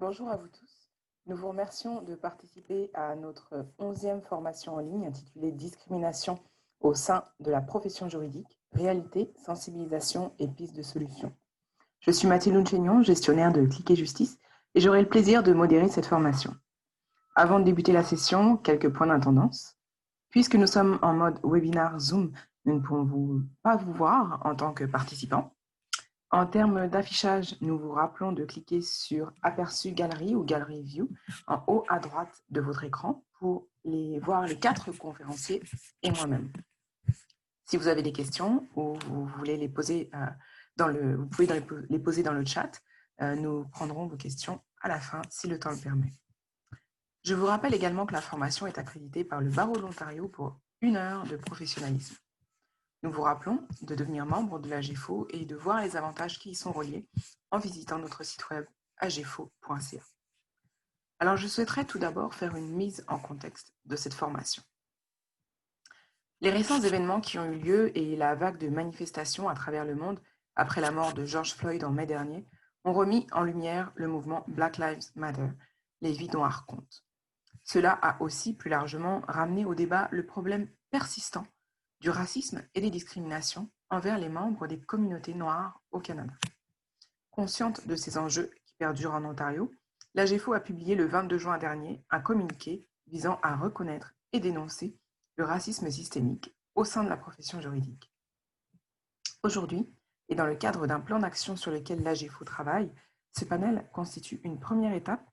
Bonjour à vous tous. Nous vous remercions de participer à notre 11e formation en ligne intitulée Discrimination au sein de la profession juridique, réalité, sensibilisation et pistes de solutions. Je suis Mathilde Chénion, gestionnaire de Cliquet Justice, et j'aurai le plaisir de modérer cette formation. Avant de débuter la session, quelques points d'intendance. Puisque nous sommes en mode webinar Zoom, nous ne pouvons pas vous voir en tant que participants. En termes d'affichage, nous vous rappelons de cliquer sur Aperçu Galerie ou Gallery View en haut à droite de votre écran pour voir les 4 conférenciers et moi-même. Si vous avez des questions ou vous voulez les poser vous pouvez les poser dans le chat. Nous prendrons vos questions à la fin si le temps le permet. Je vous rappelle également que la formation est accréditée par le Barreau de l'Ontario pour 1 heure de professionnalisme. Nous vous rappelons de devenir membre de l'AGEFO et de voir les avantages qui y sont reliés en visitant notre site web agefo.ca. Alors, je souhaiterais tout d'abord faire une mise en contexte de cette formation. Les récents événements qui ont eu lieu et la vague de manifestations à travers le monde après la mort de George Floyd en mai dernier ont remis en lumière le mouvement Black Lives Matter, les vies noires comptent. Cela a aussi plus largement ramené au débat le problème persistant du racisme et des discriminations envers les membres des communautés noires au Canada. Consciente de ces enjeux qui perdurent en Ontario, l'AGEFO a publié le 22 juin dernier un communiqué visant à reconnaître et dénoncer le racisme systémique au sein de la profession juridique. Aujourd'hui, et dans le cadre d'un plan d'action sur lequel l'AGEFO travaille, ce panel constitue une première étape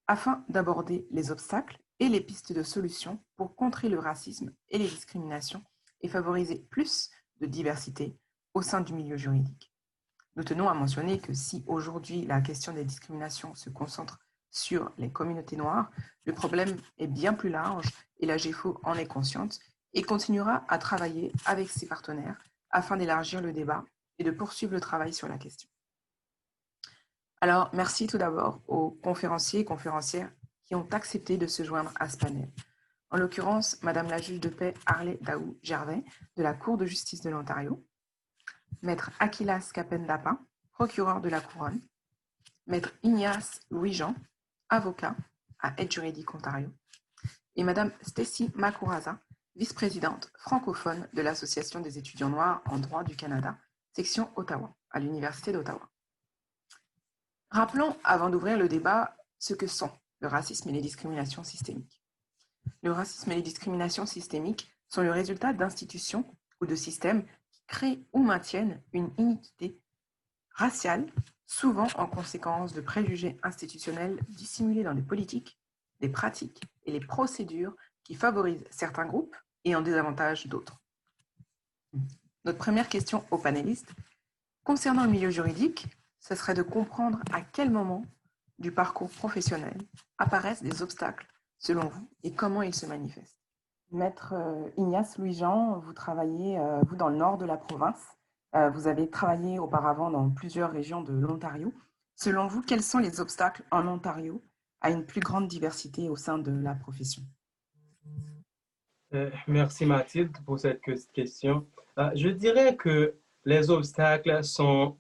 afin d'aborder les obstacles et les pistes de solutions pour contrer le racisme et les discriminations et favoriser plus de diversité au sein du milieu juridique. Nous tenons à mentionner que si aujourd'hui la question des discriminations se concentre sur les communautés noires, le problème est bien plus large et l'AGEFO en est consciente et continuera à travailler avec ses partenaires afin d'élargir le débat et de poursuivre le travail sur la question. Alors, merci tout d'abord aux conférenciers et conférencières qui ont accepté de se joindre à ce panel. En l'occurrence, Madame la juge de paix Harley Daou-Gervais de la Cour de justice de l'Ontario, Maître Akilas Kapendapa, procureur de la Couronne, Maître Ignace Louis-Jean, avocat à Aide juridique Ontario, et Madame Stacy Makuraza, vice-présidente francophone de l'Association des étudiants noirs en droit du Canada, section Ottawa, à l'Université d'Ottawa. Rappelons, avant d'ouvrir le débat, ce que sont le racisme et les discriminations systémiques. Le racisme et les discriminations systémiques sont le résultat d'institutions ou de systèmes qui créent ou maintiennent une iniquité raciale, souvent en conséquence de préjugés institutionnels dissimulés dans des politiques, des pratiques et les procédures qui favorisent certains groupes et en désavantagent d'autres. Notre première question aux panélistes, concernant le milieu juridique, ce serait de comprendre à quel moment du parcours professionnel apparaissent des obstacles selon vous et comment ils se manifestent. Maître Ignace Louis-Jean, vous travaillez, vous, dans le nord de la province. Vous avez travaillé auparavant dans plusieurs régions de l'Ontario. Selon vous, quels sont les obstacles en Ontario à une plus grande diversité au sein de la profession? Merci Mathilde pour cette question. Je dirais que les obstacles sont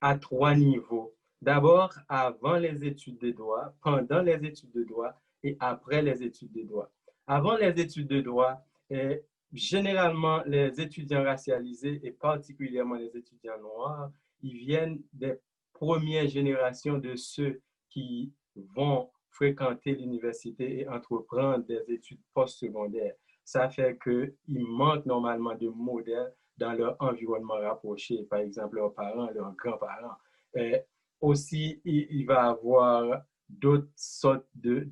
à 3 niveaux. D'abord, avant les études de droit, pendant les études de droit et après les études de droit. Avant les études de droit, généralement, les étudiants racialisés et particulièrement les étudiants noirs, ils viennent des premières générations de ceux qui vont fréquenter l'université et entreprendre des études postsecondaires. Ça fait qu'ils manquent normalement de modèles dans leur environnement rapproché, par exemple leurs parents, leurs grands-parents. Aussi, il va y avoir d'autres sortes de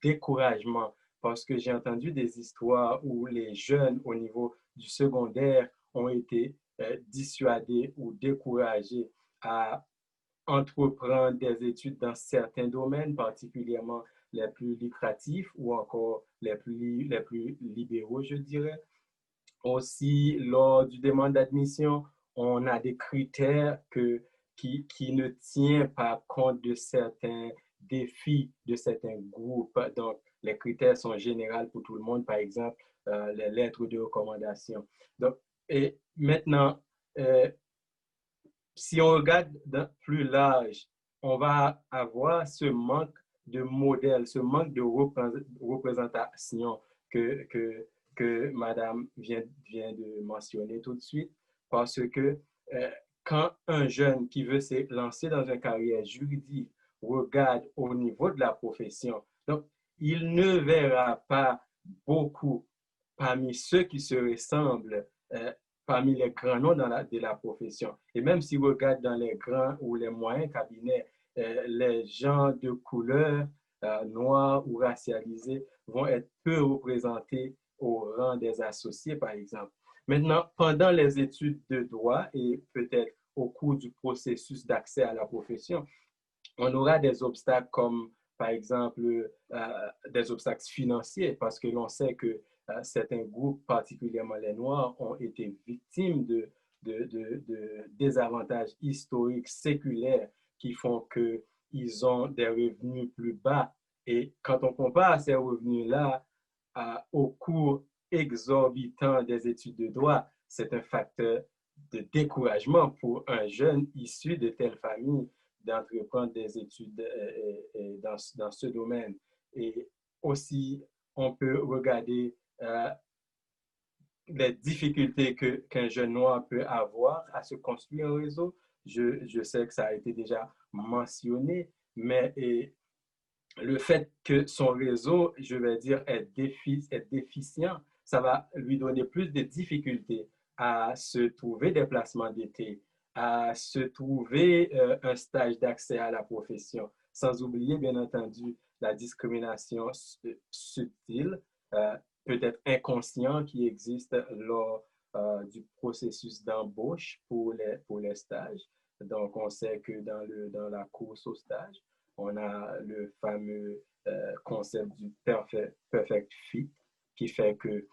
découragement parce que j'ai entendu des histoires où les jeunes au niveau du secondaire ont été dissuadés ou découragés à entreprendre des études dans certains domaines, particulièrement les plus lucratifs ou encore les plus libéraux, je dirais. Aussi, lors du demande d'admission, on a des critères qui ne tiennent pas compte de certains défis de certains groupes. Donc, les critères sont généraux pour tout le monde, par exemple, les lettres de recommandation. Donc, et maintenant, si on regarde plus large, on va avoir ce manque de modèle, ce manque de représentation que Madame vient de mentionner tout de suite, parce que quand un jeune qui veut se lancer dans une carrière juridique regarde au niveau de la profession, donc il ne verra pas beaucoup parmi ceux qui se ressemblent, parmi les grands noms de la profession. Et même si vous regardez dans les grands ou les moyens cabinets, les gens de couleur noire ou racialisés vont être peu représentés au rang des associés, par exemple. Maintenant, pendant les études de droit et peut-être au cours du processus d'accès à la profession, on aura des obstacles comme, par exemple, des obstacles financiers, parce que l'on sait que certains groupes, particulièrement les Noirs, ont été victimes de désavantages historiques, séculaires, qui font qu'ils ont des revenus plus bas. Et quand on compare ces revenus-là au cours exorbitant des études de droit, c'est un facteur de découragement pour un jeune issu de telle famille d'entreprendre des études dans ce domaine. Et aussi, on peut regarder les difficultés qu'un jeune noir peut avoir à se construire un réseau. Je sais que ça a été déjà mentionné, mais le fait que son réseau, je vais dire, est déficient, ça va lui donner plus de difficultés à se trouver des placements d'été, à se trouver un stage d'accès à la profession, sans oublier, bien entendu, la discrimination subtile, peut-être inconsciente, qui existe lors du processus d'embauche pour les stages. Donc, on sait que dans la course au stage, on a le fameux concept du perfect fit, qui fait que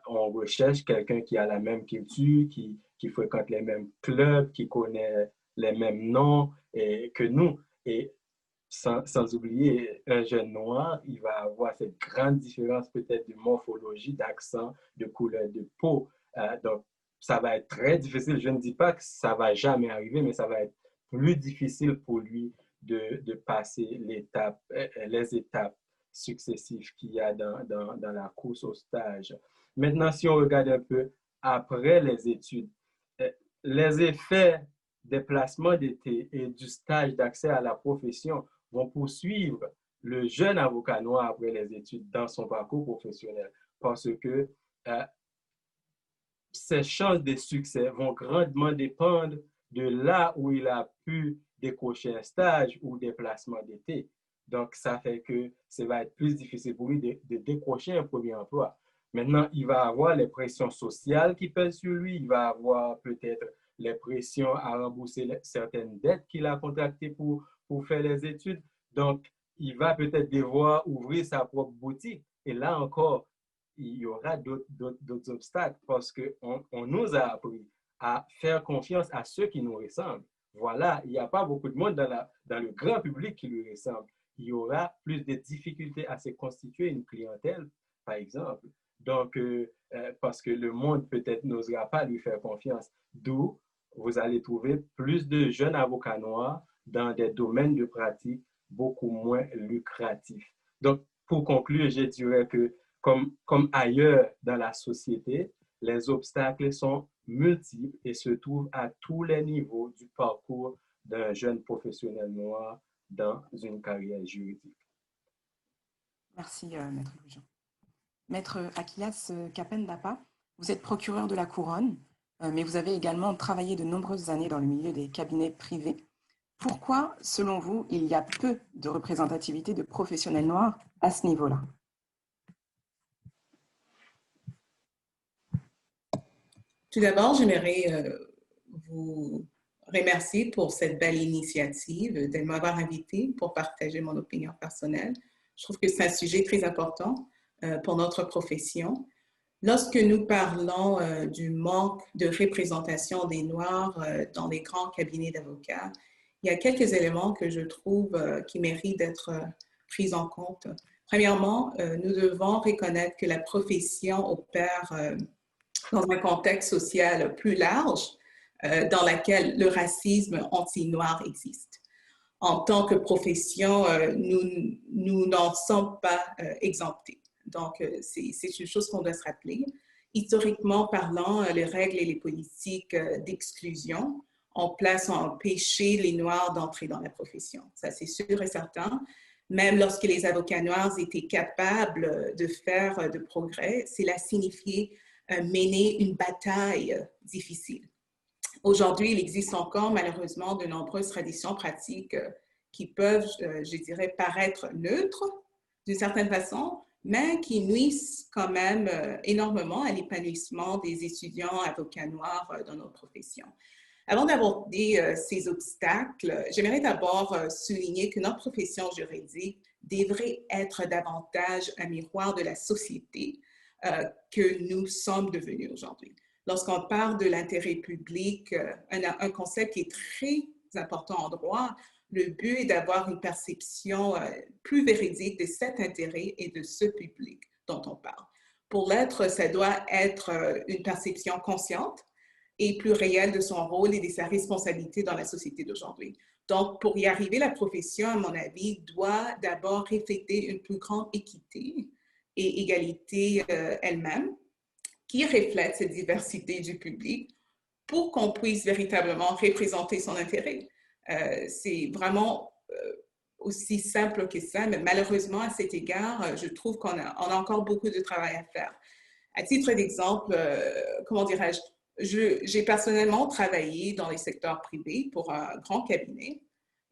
on recherche quelqu'un qui a la même culture, qui fréquente les mêmes clubs, qui connaît les mêmes noms que nous. Et sans oublier, un jeune noir, il va avoir cette grande différence peut-être de morphologie, d'accent, de couleur de peau. Donc, ça va être très difficile. Je ne dis pas que ça va jamais arriver, mais ça va être plus difficile pour lui de passer les étapes successives qu'il y a dans la course au stage. Maintenant, si on regarde un peu après les études, les effets des placements d'été et du stage d'accès à la profession vont poursuivre le jeune avocat noir après les études dans son parcours professionnel, parce que ses chances de succès vont grandement dépendre de là où il a pu décrocher un stage ou des placements d'été. Donc, ça fait que ça va être plus difficile pour lui de décrocher un premier emploi. Maintenant, il va avoir les pressions sociales qui pèsent sur lui. Il va avoir peut-être les pressions à rembourser certaines dettes qu'il a contractées pour faire les études. Donc, il va peut-être devoir ouvrir sa propre boutique. Et là encore, il y aura d'autres obstacles parce qu'on nous a appris à faire confiance à ceux qui nous ressemblent. Voilà, il n'y a pas beaucoup de monde dans le grand public qui lui ressemble. Il y aura plus de difficultés à se constituer une clientèle, par exemple. Donc, parce que le monde peut-être n'osera pas lui faire confiance. D'où vous allez trouver plus de jeunes avocats noirs dans des domaines de pratique beaucoup moins lucratifs. Donc, pour conclure, je dirais que comme ailleurs dans la société, les obstacles sont multiples et se trouvent à tous les niveaux du parcours d'un jeune professionnel noir dans une carrière juridique. Merci, Maître Louis-Jean. Maître Aquilas Kapendapa, vous êtes procureur de la Couronne, mais vous avez également travaillé de nombreuses années dans le milieu des cabinets privés. Pourquoi, selon vous, il y a peu de représentativité de professionnels noirs à ce niveau-là? Tout d'abord, j'aimerais vous remercier pour cette belle initiative, de m'avoir invité pour partager mon opinion personnelle. Je trouve que c'est un sujet très important pour notre profession. Lorsque nous parlons du manque de représentation des Noirs dans les grands cabinets d'avocats, il y a quelques éléments que je trouve qui méritent d'être pris en compte. Premièrement, nous devons reconnaître que la profession opère dans un contexte social plus large dans lequel le racisme anti-noir existe. en tant que profession, nous n'en sommes pas exemptés. Donc, c'est une chose qu'on doit se rappeler. Historiquement parlant, les règles et les politiques d'exclusion ont empêché les Noirs d'entrer dans la profession. Ça, c'est sûr et certain. Même lorsque les avocats noirs étaient capables de faire de progrès, cela signifiait mener une bataille difficile. Aujourd'hui, il existe encore malheureusement de nombreuses traditions pratiques qui peuvent, je dirais, paraître neutres d'une certaine façon, mais qui nuisent quand même énormément à l'épanouissement des étudiants avocats noirs dans notre profession. Avant d'aborder ces obstacles, j'aimerais d'abord souligner que notre profession juridique devrait être davantage un miroir de la société que nous sommes devenus aujourd'hui. Lorsqu'on parle de l'intérêt public, un concept qui est très important en droit, le but est d'avoir une perception plus véridique de cet intérêt et de ce public dont on parle. Pour l'être, ça doit être une perception consciente et plus réelle de son rôle et de sa responsabilité dans la société d'aujourd'hui. Donc, pour y arriver, la profession, à mon avis, doit d'abord refléter une plus grande équité et égalité elle-même, qui reflète cette diversité du public pour qu'on puisse véritablement représenter son intérêt. C'est vraiment aussi simple que ça, mais malheureusement, à cet égard, je trouve qu'on a encore beaucoup de travail à faire. À titre d'exemple, comment dirais-je, j'ai personnellement travaillé dans les secteurs privés pour un grand cabinet,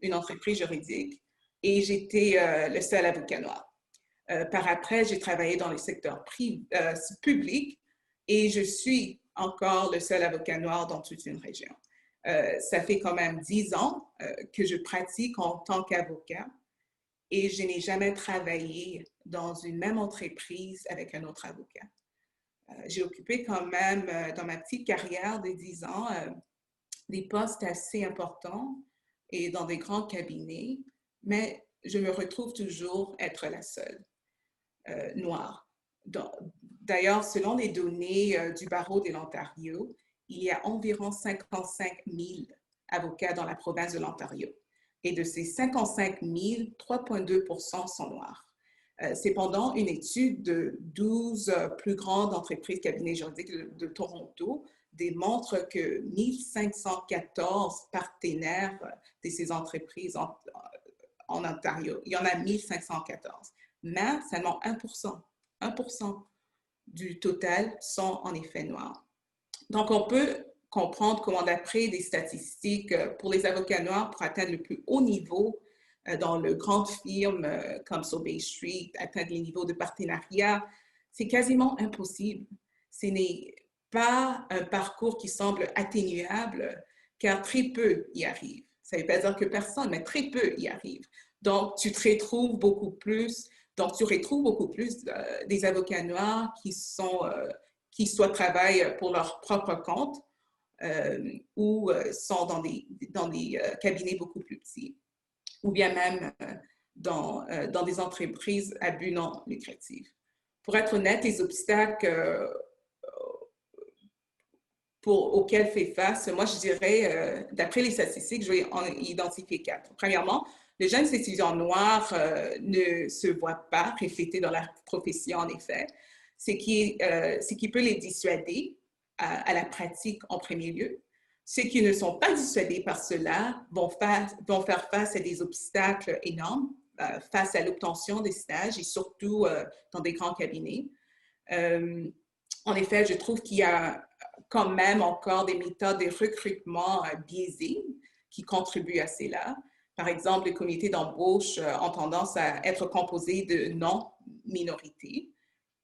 une entreprise juridique, et j'étais le seul avocat noir. Par après, j'ai travaillé dans les secteurs publics et je suis encore le seul avocat noir dans toute une région. Ça fait quand même 10 ans que je pratique en tant qu'avocat et je n'ai jamais travaillé dans une même entreprise avec un autre avocat. J'ai occupé quand même, dans ma petite carrière de 10 ans, des postes assez importants et dans des grands cabinets, mais je me retrouve toujours être la seule noire. D'ailleurs, selon les données du barreau de l'Ontario, il y a environ 55 000 avocats dans la province de l'Ontario. Et de ces 55 000, 3,2% sont noirs. Cependant, une étude de 12 plus grandes entreprises cabinets juridiques de Toronto démontre que 1514 partenaires de ces entreprises en Ontario, il y en a 1514, mais seulement 1% du total sont en effet noirs. Donc, on peut comprendre comment, d'après des statistiques, pour les avocats noirs, pour atteindre le plus haut niveau dans le grandes firmes comme sur Bay Street, atteindre les niveaux de partenariat, c'est quasiment impossible. Ce n'est pas un parcours qui semble atteignable, car très peu y arrivent. Ça ne veut pas dire que personne, mais très peu y arrivent. Donc, tu retrouves beaucoup plus des avocats noirs qui soit travaillent pour leur propre compte ou sont dans des cabinets beaucoup plus petits, ou bien même dans des entreprises à but non lucratif. Pour être honnête, les obstacles auxquels fait face, moi je dirais, d'après les statistiques, je vais en identifier 4. Premièrement, les jeunes étudiants noirs ne se voient pas reflétés dans la profession, en effet, ce qui peut les dissuader à la pratique en premier lieu. Ceux qui ne sont pas dissuadés par cela vont faire face à des obstacles énormes face à l'obtention des stages et surtout dans des grands cabinets. En effet, je trouve qu'il y a quand même encore des méthodes de recrutement biaisées qui contribuent à cela. Par exemple, les comités d'embauche ont tendance à être composés de non-minorités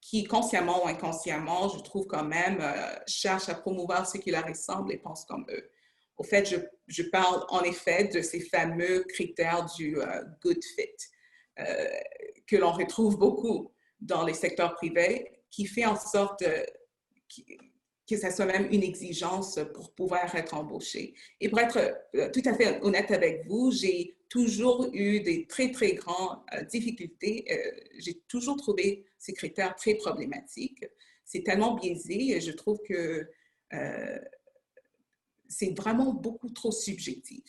qui, consciemment ou inconsciemment, je trouve quand même, cherchent à promouvoir ceux qui leur ressemblent et pensent comme eux. Au fait, je parle en effet de ces fameux critères du good fit que l'on retrouve beaucoup dans les secteurs privés, qui fait en sorte que ça soit même une exigence pour pouvoir être embauché. Et pour être tout à fait honnête avec vous, j'ai toujours eu des très, très grandes difficultés. J'ai toujours trouvé ces critères très problématiques. C'est tellement biaisé et je trouve que c'est vraiment beaucoup trop subjectif.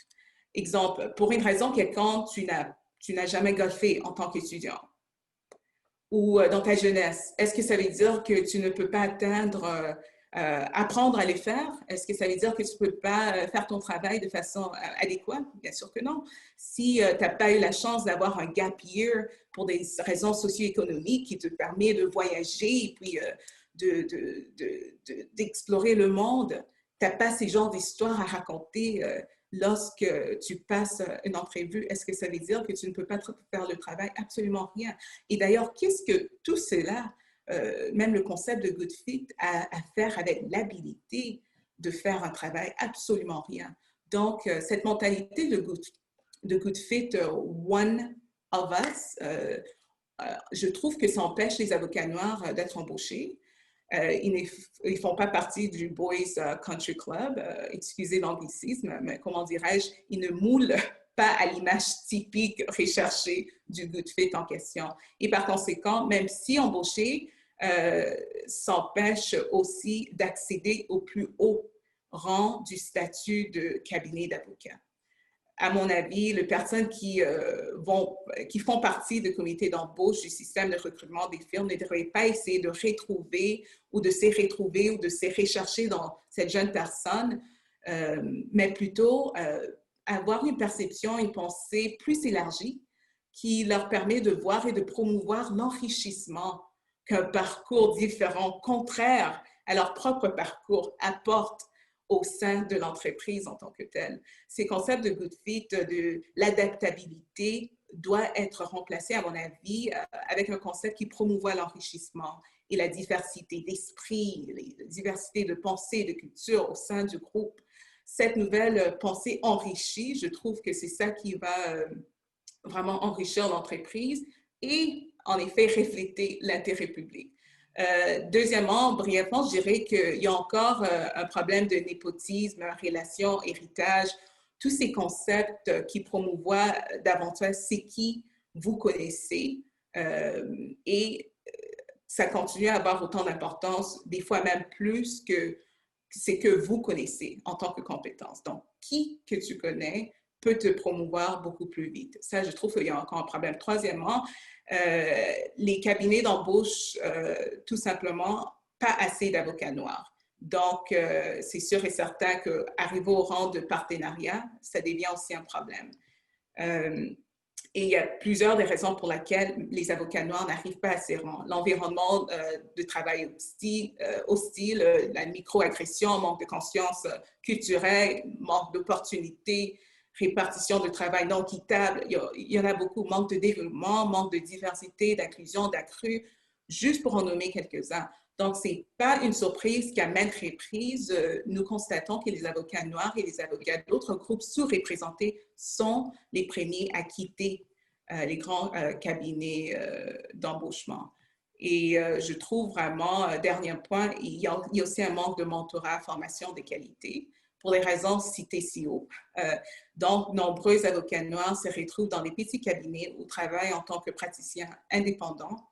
Exemple, pour une raison quelconque, tu n'as jamais golfé en tant qu'étudiant ou dans ta jeunesse. Est-ce que ça veut dire que tu ne peux pas apprendre à les faire? Est-ce que ça veut dire que tu ne peux pas faire ton travail de façon adéquate? Bien sûr que non. Si tu n'as pas eu la chance d'avoir un gap year pour des raisons socio-économiques qui te permet de voyager et puis d'explorer le monde, tu n'as pas ces genres d'histoires à raconter lorsque tu passes une entrevue. Est-ce que ça veut dire que tu ne peux pas faire le travail? Absolument rien. Et d'ailleurs, qu'est-ce que tout cela, même le concept de good fit, a à faire avec l'habilité de faire un travail? Absolument rien. Donc, cette mentalité de good fit, one of us, je trouve que ça empêche les avocats noirs d'être embauchés. Ils ne font pas partie du Boys Country Club, excusez l'anglicisme, mais comment dirais-je, ils ne moulent pas à l'image typique recherchée du good fit en question. Et par conséquent, même si embauchés, s'empêchent aussi d'accéder au plus haut rang du statut de cabinet d'avocat. À mon avis, les personnes qui font partie du comité d'embauche du système de recrutement des firmes ne devraient pas essayer de retrouver ou de se rechercher dans cette jeune personne, mais plutôt avoir une perception, une pensée plus élargie qui leur permet de voir et de promouvoir l'enrichissement qu'un parcours différent, contraire à leur propre parcours, apporte au sein de l'entreprise en tant que telle. Ces concepts de good fit, de l'adaptabilité, doit être remplacé, à mon avis, avec un concept qui promouvoit l'enrichissement et la diversité d'esprit, la diversité de pensée, de culture au sein du groupe. Cette nouvelle pensée enrichie, je trouve que c'est ça qui va vraiment enrichir l'entreprise et, en effet, refléter l'intérêt public. Deuxièmement, brièvement, je dirais qu'il y a encore un problème de népotisme, relation, héritage, tous ces concepts qui promouvoient davantage c'est qui vous connaissez et ça continue à avoir autant d'importance, des fois même plus que c'est que vous connaissez en tant que compétence. Donc, qui que tu connais peut te promouvoir beaucoup plus vite. Ça, je trouve qu'il y a encore un problème. Troisièmement, les cabinets d'embauche, tout simplement, pas assez d'avocats noirs. Donc, c'est sûr et certain qu'arriver au rang de partenariat, ça devient aussi un problème. Et il y a plusieurs des raisons pour lesquelles les avocats noirs n'arrivent pas à ces rangs. L'environnement de travail hostile, la microagression, manque de conscience culturelle, manque d'opportunités, répartition de travail non équitable, il y en a beaucoup, manque de développement, manque de diversité, d'inclusion, d'accru, juste pour en nommer quelques-uns. Donc, ce n'est pas une surprise qu'à maintes reprises, nous constatons que les avocats noirs et les avocats d'autres groupes sous-représentés sont les premiers à quitter les grands cabinets d'embauchement. Et je trouve vraiment, dernier point, il y a aussi un manque de mentorat, formation de qualité, pour les raisons citées si haut. Donc, nombreux avocats noirs se retrouvent dans les petits cabinets ou travaillent en tant que praticiens indépendants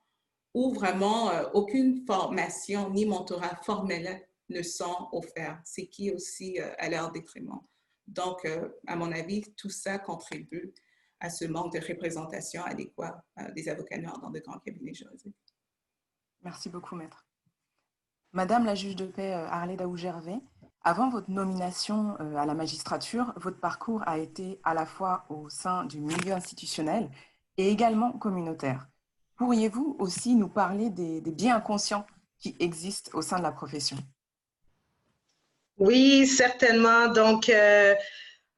où vraiment aucune formation ni mentorat formel ne sont offerts, ce qui aussi à leur détriment. Donc, à mon avis, tout ça contribue à ce manque de représentation adéquate des avocats noirs dans de grands cabinets juridiques. Merci beaucoup, Maître. Madame la juge de paix Harley Daou-Gervais, avant votre nomination à la magistrature, votre parcours a été à la fois au sein du milieu institutionnel et également communautaire. Pourriez-vous aussi nous parler des biais inconscients qui existent au sein de la profession? Oui, certainement. Donc,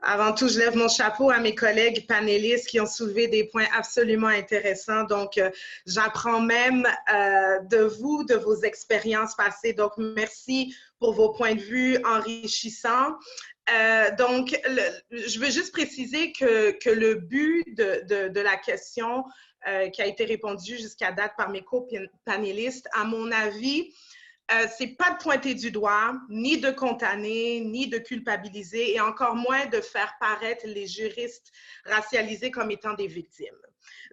avant tout, je lève mon chapeau à mes collègues panélistes qui ont soulevé des points absolument intéressants. Donc, j'apprends même de vous, de vos expériences passées. Donc, merci pour vos points de vue enrichissants. Donc, je veux juste préciser que le but de la question qui a été répondue jusqu'à date par mes co-panélistes, à mon avis, c'est pas de pointer du doigt, ni de condamner, ni de culpabiliser, et encore moins de faire paraître les juristes racialisés comme étant des victimes.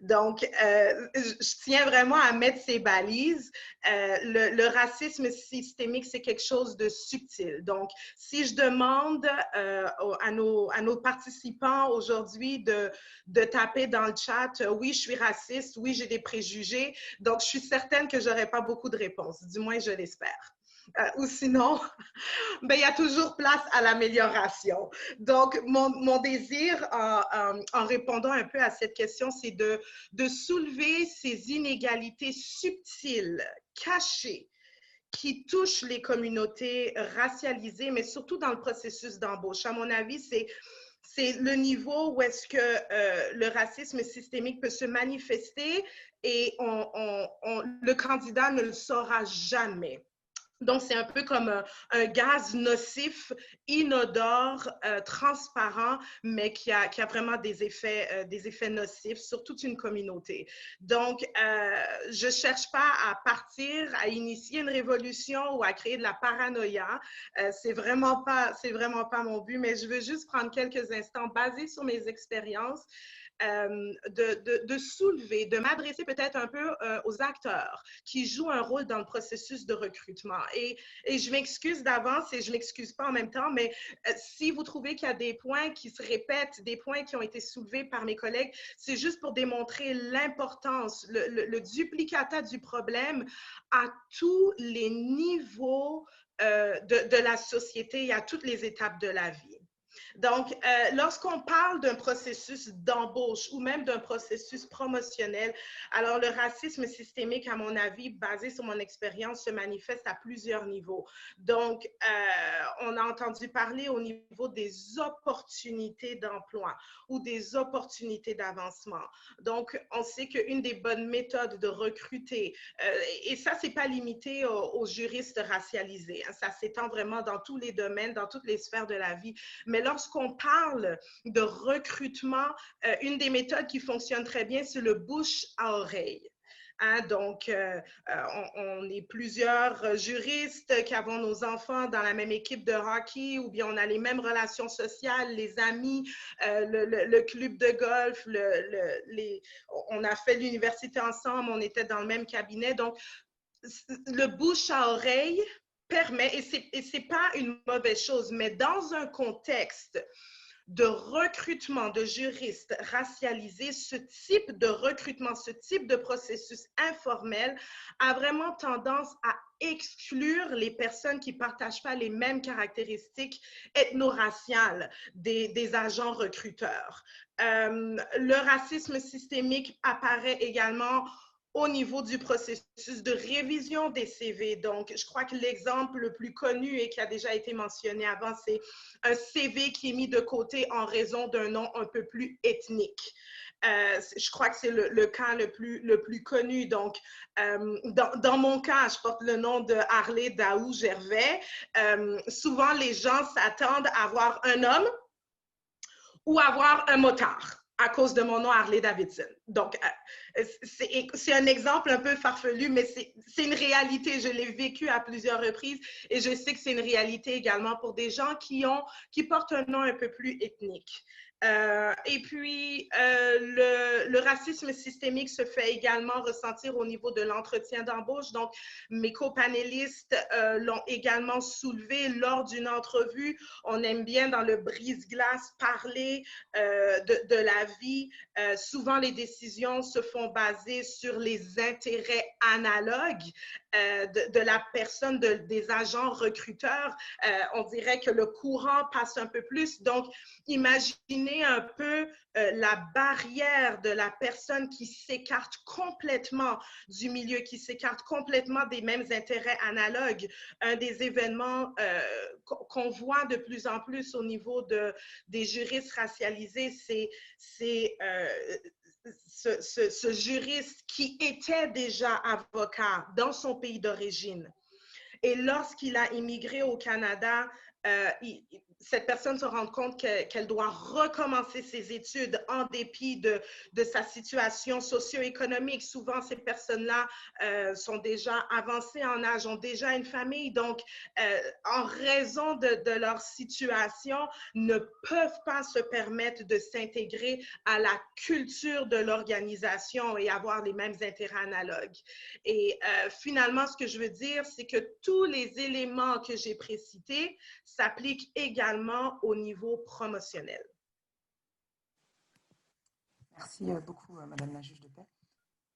Donc, je tiens vraiment à mettre ces balises. Le racisme systémique, c'est quelque chose de subtil. Donc, si je demande à nos participants aujourd'hui de taper dans le chat, oui, je suis raciste, oui, j'ai des préjugés, donc je suis certaine que je n'aurai pas beaucoup de réponses, du moins je l'espère. Ou sinon, ben, il y a toujours place à l'amélioration. Donc, mon désir en répondant un peu à cette question, c'est de soulever ces inégalités subtiles, cachées, qui touchent les communautés racialisées, mais surtout dans le processus d'embauche. À mon avis, c'est le niveau où est-ce que le racisme systémique peut se manifester et le candidat ne le saura jamais. Donc, c'est un peu comme un gaz nocif, inodore, transparent, mais qui a vraiment des effets nocifs sur toute une communauté. Donc, je ne cherche pas à partir, à initier une révolution ou à créer de la paranoïa. C'est vraiment pas mon but, mais je veux juste prendre quelques instants basés sur mes expériences. De soulever, de m'adresser peut-être un peu aux acteurs qui jouent un rôle dans le processus de recrutement. Et je m'excuse d'avance et je ne m'excuse pas en même temps, mais si vous trouvez qu'il y a des points qui se répètent, des points qui ont été soulevés par mes collègues, c'est juste pour démontrer l'importance, le duplicata du problème à tous les niveaux de la société et à toutes les étapes de la vie. Donc, lorsqu'on parle d'un processus d'embauche ou même d'un processus promotionnel, alors le racisme systémique, à mon avis, basé sur mon expérience, se manifeste à plusieurs niveaux. Donc, on a entendu parler au niveau des opportunités d'emploi ou des opportunités d'avancement. Donc, on sait qu'une des bonnes méthodes de recruter, et ça, ce n'est pas limité aux juristes racialisés, hein, ça s'étend vraiment dans tous les domaines, dans toutes les sphères de la vie. Mais lorsqu'on parle de recrutement, une des méthodes qui fonctionne très bien, c'est le bouche à oreille. Hein, donc, on est plusieurs juristes qui avons nos enfants dans la même équipe de hockey ou bien on a les mêmes relations sociales, les amis, le club de golf, on a fait l'université ensemble, on était dans le même cabinet. Donc, le bouche à oreille permet, et c'est pas une mauvaise chose, mais dans un contexte de recrutement de juristes racialisés, ce type de recrutement, ce type de processus informel a vraiment tendance à exclure les personnes qui ne partagent pas les mêmes caractéristiques ethno-raciales des agents recruteurs. Le racisme systémique apparaît également au niveau du processus de révision des CV. Donc, je crois que l'exemple le plus connu et qui a déjà été mentionné avant, c'est un CV qui est mis de côté en raison d'un nom un peu plus ethnique. Je crois que c'est le cas le plus connu. Donc, dans mon cas, je porte le nom de Harley Daou Gervais. Souvent, les gens s'attendent à avoir un homme ou avoir un motard à cause de mon nom Harley Davidson. Donc, c'est un exemple un peu farfelu, mais c'est une réalité. Je l'ai vécu à plusieurs reprises et je sais que c'est une réalité également pour des gens qui portent un nom un peu plus ethnique. Et puis, le racisme systémique se fait également ressentir au niveau de l'entretien d'embauche. Donc, mes copanélistes l'ont également soulevé lors d'une entrevue. On aime bien dans le brise-glace parler de la vie. Souvent, les décisions se font baser sur les intérêts analogues de la personne, des agents recruteurs. On dirait que le courant passe un peu plus. Donc, imaginez un peu la barrière de la personne qui s'écarte complètement du milieu, qui s'écarte complètement des mêmes intérêts analogues. Un des événements qu'on voit de plus en plus au niveau des juristes racialisés, c'est ce juriste qui était déjà avocat dans son pays d'origine. Et lorsqu'il a immigré au Canada, cette personne se rende compte qu'elle doit recommencer ses études en dépit de sa situation socio-économique. Souvent, ces personnes-là sont déjà avancées en âge, ont déjà une famille, donc en raison de leur situation, ne peuvent pas se permettre de s'intégrer à la culture de l'organisation et avoir les mêmes intérêts analogues. Et finalement, ce que je veux dire, c'est que tous les éléments que j'ai précités s'appliquent également au niveau promotionnel. Merci beaucoup, Madame la juge de paix.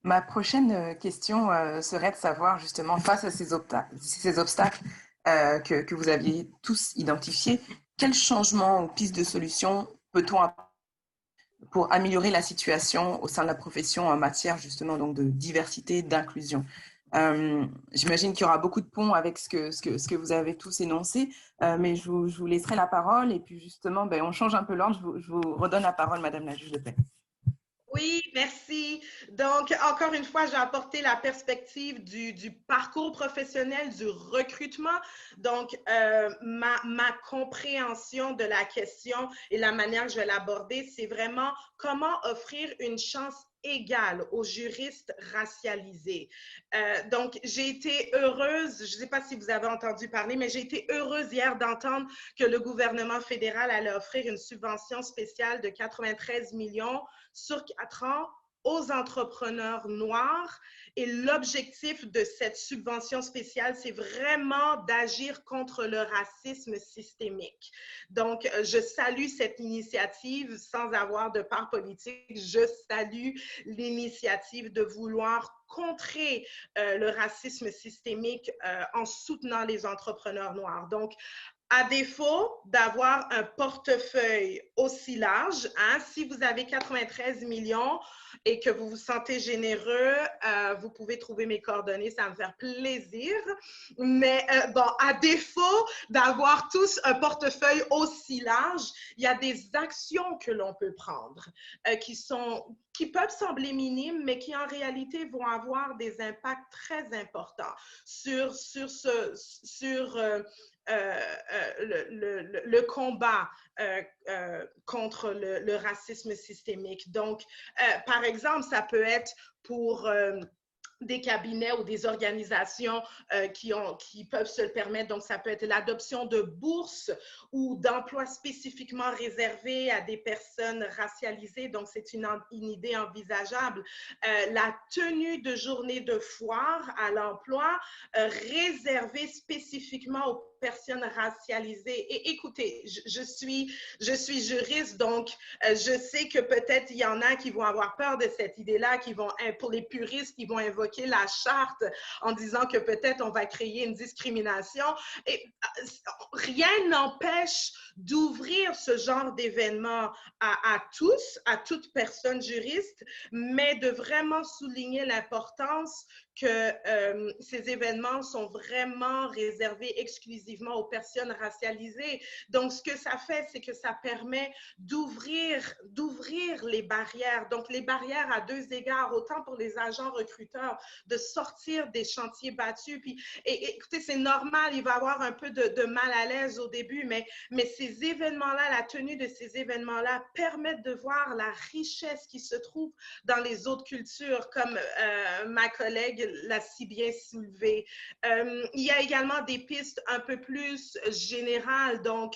Ma prochaine question serait de savoir justement, face à ces obstacles que vous aviez tous identifiés, quels changements ou pistes de solutions peut-on apporter pour améliorer la situation au sein de la profession en matière justement donc de diversité, d'inclusion? J'imagine qu'il y aura beaucoup de ponts avec ce que vous avez tous énoncé, mais je vous laisserai la parole et puis justement, on change un peu l'ordre. Je vous redonne la parole, Madame la juge de paix. Oui, merci. Donc, encore une fois, j'ai apporté la perspective du parcours professionnel, du recrutement. Donc, ma compréhension de la question et la manière que je vais l'aborder, c'est vraiment comment offrir une chance égale aux juristes racialisés. Donc, j'ai été heureuse, je ne sais pas si vous avez entendu parler, mais j'ai été heureuse hier d'entendre que le gouvernement fédéral allait offrir une subvention spéciale de 93 millions sur 4 ans aux entrepreneurs noirs. Et l'objectif de cette subvention spéciale, c'est vraiment d'agir contre le racisme systémique. Donc, je salue cette initiative sans avoir de part politique. Je salue l'initiative de vouloir contrer le racisme systémique en soutenant les entrepreneurs noirs. Donc, à défaut d'avoir un portefeuille aussi large, si vous avez 93 millions et que vous vous sentez généreux, vous pouvez trouver mes coordonnées, ça va me faire plaisir. Mais à défaut d'avoir tous un portefeuille aussi large, il y a des actions que l'on peut prendre qui peuvent sembler minimes, mais qui en réalité vont avoir des impacts très importants sur le combat contre le racisme systémique. Donc, par exemple, ça peut être pour des cabinets ou des organisations qui peuvent se le permettre. Donc, ça peut être l'adoption de bourses ou d'emplois spécifiquement réservés à des personnes racialisées. Donc, c'est une idée envisageable. La tenue de journées de foire à l'emploi réservée spécifiquement aux personnes racialisées. Et écoutez, je suis juriste, donc je sais que peut-être il y en a qui vont avoir peur de cette idée-là, pour les puristes, qui vont invoquer la charte en disant que peut-être on va créer une discrimination. Et rien n'empêche d'ouvrir ce genre d'événement à tous, à toute personne juriste, mais de vraiment souligner l'importance que ces événements sont vraiment réservés exclusivement aux personnes racialisées. Donc, ce que ça fait, c'est que ça permet d'ouvrir les barrières. Donc, les barrières à deux égards, autant pour les agents recruteurs, de sortir des chantiers battus. Puis, écoutez, c'est normal, il va y avoir un peu de mal à l'aise au début, mais ces événements-là, la tenue de ces événements-là permettent de voir la richesse qui se trouve dans les autres cultures, comme ma collègue l'a si bien soulevé. Il y a également des pistes un peu plus générales, donc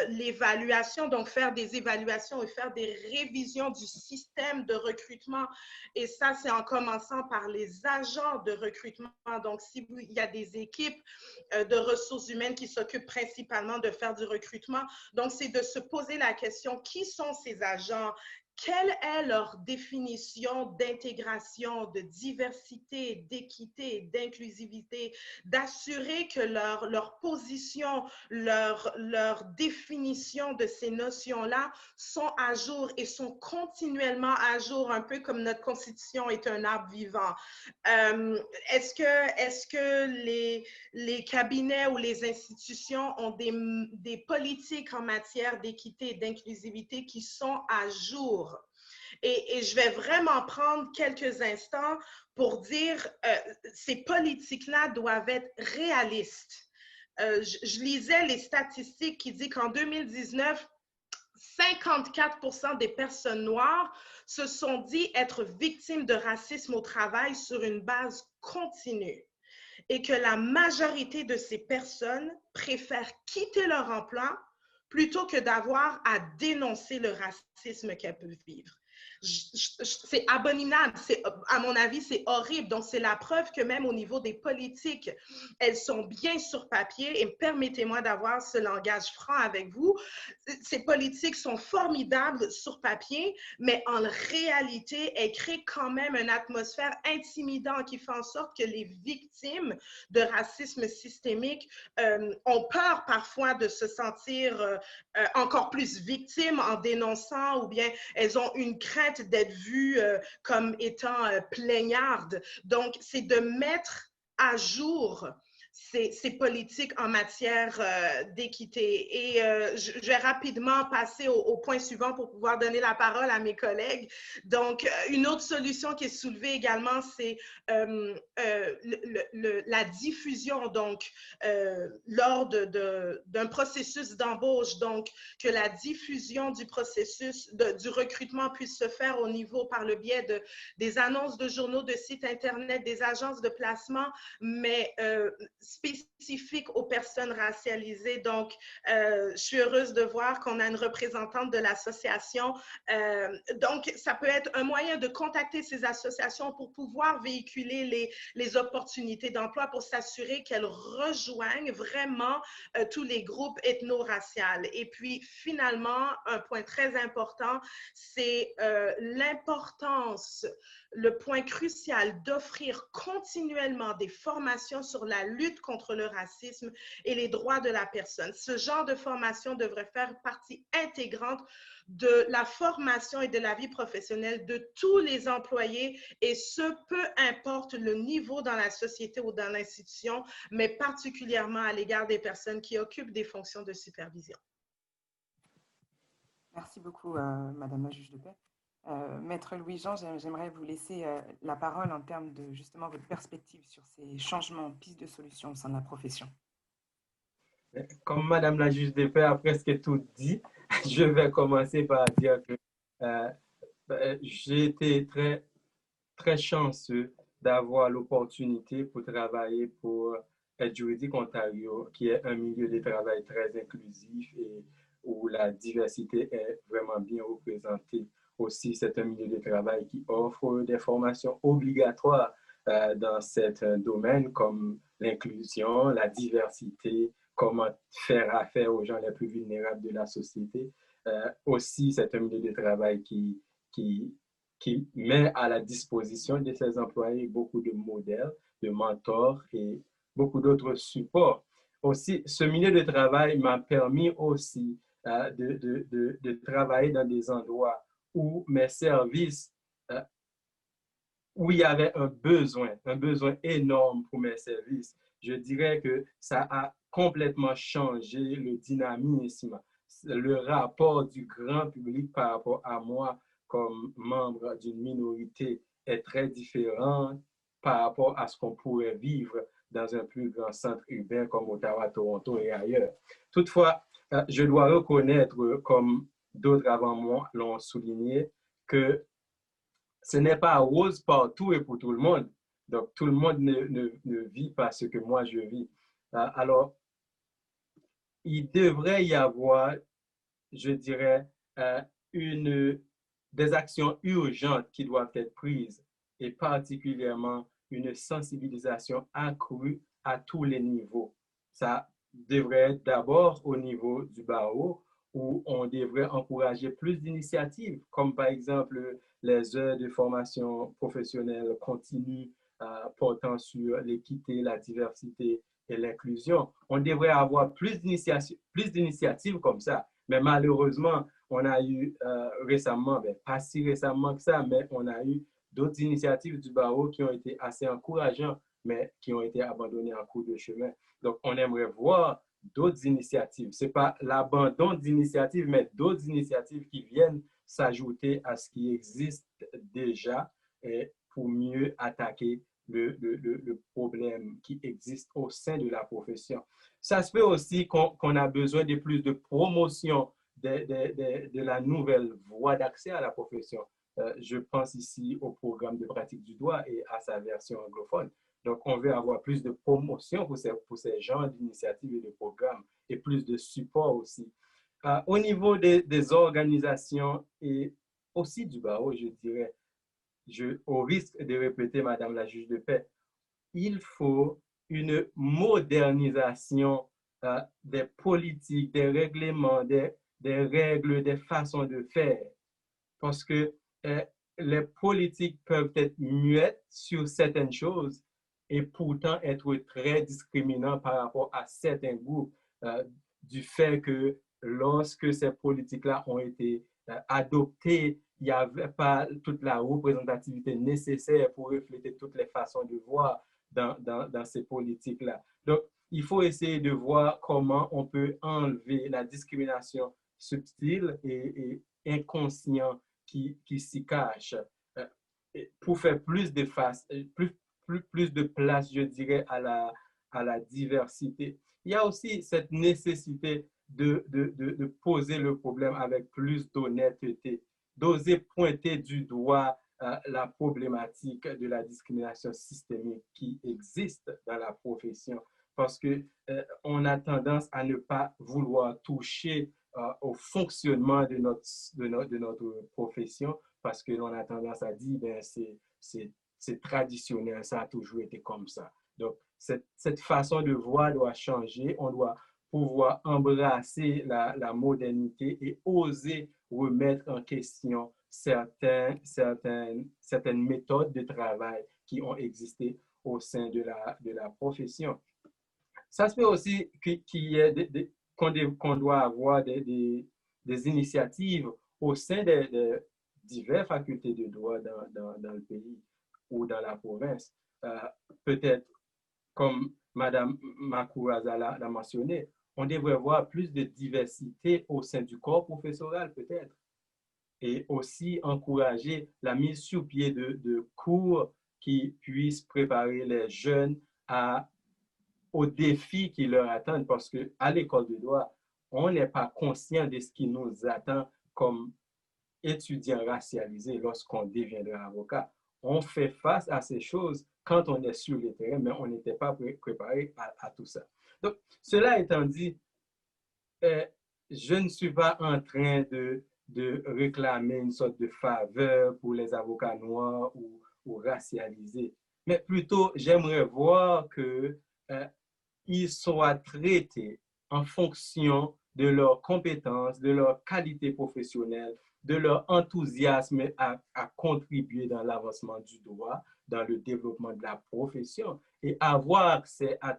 l'évaluation, donc faire des évaluations et faire des révisions du système de recrutement. Et ça, c'est en commençant par les agents de recrutement. Donc, il y a des équipes de ressources humaines qui s'occupent principalement de faire du recrutement. Donc, c'est de se poser la question, qui sont ces agents? Quelle est leur définition d'intégration, de diversité, d'équité, d'inclusivité, d'assurer que leur position, leur définition de ces notions-là sont à jour et sont continuellement à jour, un peu comme notre Constitution est un arbre vivant. Est-ce que les cabinets ou les institutions ont des politiques en matière d'équité et d'inclusivité qui sont à jour? Et je vais vraiment prendre quelques instants pour dire ces politiques-là doivent être réalistes. je lisais les statistiques qui disent qu'en 2019, 54% des personnes noires se sont dit être victimes de racisme au travail sur une base continue et que la majorité de ces personnes préfèrent quitter leur emploi plutôt que d'avoir à dénoncer le racisme qu'elles peuvent vivre. C'est abominable, à mon avis, c'est horrible. Donc, c'est la preuve que même au niveau des politiques, elles sont bien sur papier. Et permettez-moi d'avoir ce langage franc avec vous. Ces politiques sont formidables sur papier, mais en réalité, elles créent quand même une atmosphère intimidante qui fait en sorte que les victimes de racisme systémique ont peur parfois de se sentir encore plus victimes en dénonçant, ou bien elles ont une crainte d'être vues comme étant plaignardes. Donc, c'est de mettre à jour ces politiques en matière d'équité. Et je vais rapidement passer au point suivant pour pouvoir donner la parole à mes collègues. Donc, une autre solution qui est soulevée également, c'est la diffusion, donc, lors d'un processus d'embauche, donc, que la diffusion du processus du recrutement puisse se faire au niveau par le biais des annonces de journaux, de sites Internet, des agences de placement, mais spécifique aux personnes racialisées. Donc, je suis heureuse de voir qu'on a une représentante de l'association. Donc, ça peut être un moyen de contacter ces associations pour pouvoir véhiculer les opportunités d'emploi pour s'assurer qu'elles rejoignent vraiment tous les groupes ethno-raciaux. Et puis, finalement, un point très important, c'est l'importance, le point crucial d'offrir continuellement des formations sur la lutte contre le racisme et les droits de la personne. Ce genre de formation devrait faire partie intégrante de la formation et de la vie professionnelle de tous les employés, et ce, peu importe le niveau dans la société ou dans l'institution, mais particulièrement à l'égard des personnes qui occupent des fonctions de supervision. Merci beaucoup, Madame la juge de paix. Maître Louis-Jean, j'aimerais vous laisser la parole en termes de justement votre perspective sur ces changements, pistes de solutions au sein de la profession. Comme Madame la juge de paix a presque tout dit, je vais commencer par dire que j'ai été très, très chanceux d'avoir l'opportunité pour travailler pour Aide Juridique Ontario, qui est un milieu de travail très inclusif et où la diversité est vraiment bien représentée. Aussi, c'est un milieu de travail qui offre des formations obligatoires dans certains domaines comme l'inclusion, la diversité, comment faire affaire aux gens les plus vulnérables de la société. Aussi, c'est un milieu de travail qui met à la disposition de ses employés beaucoup de modèles, de mentors et beaucoup d'autres supports. Aussi, ce milieu de travail m'a permis aussi de travailler dans des endroits où mes services, où il y avait un besoin énorme pour mes services. Je dirais que ça a complètement changé le dynamisme, le rapport du grand public par rapport à moi comme membre d'une minorité est très différent par rapport à ce qu'on pourrait vivre dans un plus grand centre urbain comme Ottawa, Toronto et ailleurs. Toutefois, je dois reconnaître, comme d'autres avant moi l'ont souligné, que ce n'est pas rose partout et pour tout le monde. Donc, tout le monde ne vit pas ce que moi je vis. Alors, il devrait y avoir, je dirais, des actions urgentes qui doivent être prises, et particulièrement une sensibilisation accrue à tous les niveaux. Ça devrait être d'abord au niveau du barreau, où on devrait encourager plus d'initiatives, comme par exemple les heures de formation professionnelle continue portant sur l'équité, la diversité et l'inclusion. On devrait avoir plus d'initiatives comme ça. Mais malheureusement, on a eu récemment, pas si récemment que ça, mais on a eu d'autres initiatives du barreau qui ont été assez encourageantes, mais qui ont été abandonnées en cours de chemin. Donc, on aimerait voir d'autres initiatives. Ce n'est pas l'abandon d'initiatives, mais d'autres initiatives qui viennent s'ajouter à ce qui existe déjà et pour mieux attaquer le problème qui existe au sein de la profession. Ça se peut aussi qu'on a besoin de plus de promotion de la nouvelle voie d'accès à la profession. Je pense ici au programme de pratique du droit et à sa version anglophone. Donc, on veut avoir plus de promotion pour ces genres d'initiatives et de programmes et plus de support aussi. Au niveau des organisations et aussi du barreau, je dirais, au risque de répéter Madame la juge de paix, il faut une modernisation des politiques, des règlements, des règles, des façons de faire. Parce que les politiques peuvent être muettes sur certaines choses et pourtant être très discriminants par rapport à certains groupes du fait que lorsque ces politiques-là ont été adoptées, il n'y avait pas toute la représentativité nécessaire pour refléter toutes les façons de voir dans ces politiques-là. Donc, il faut essayer de voir comment on peut enlever la discrimination subtile et inconsciente qui s'y cache pour faire plus de place, je dirais, à la diversité. Il y a aussi cette nécessité de poser le problème avec plus d'honnêteté, d'oser pointer du doigt la problématique de la discrimination systémique qui existe dans la profession, parce qu'on a tendance à ne pas vouloir toucher au fonctionnement de notre profession, parce que l'on a tendance à dire ben, c'est traditionnel, ça a toujours été comme ça. Donc, cette façon de voir doit changer. On doit pouvoir embrasser la modernité et oser remettre en question certaines méthodes de travail qui ont existé au sein de la profession. Ça se fait aussi qu'on doit avoir des initiatives au sein des diverses facultés de droit dans le pays ou dans la province. Peut-être, comme Mme Makouraza l'a mentionné, on devrait voir plus de diversité au sein du corps professoral, peut-être, et aussi encourager la mise sur pied de cours qui puissent préparer les jeunes aux défis qui leur attendent, parce qu'à l'école de droit, on n'est pas conscient de ce qui nous attend comme étudiants racialisés lorsqu'on deviendra avocat. On fait face à ces choses quand on est sur le terrain, mais on n'était pas préparé à tout ça. Donc, cela étant dit, je ne suis pas en train de réclamer une sorte de faveur pour les avocats noirs ou racialisés, mais plutôt j'aimerais voir qu'ils soient traités en fonction de leurs compétences, de leur qualité professionnelle, de leur enthousiasme à contribuer dans l'avancement du droit, dans le développement de la profession et avoir accès à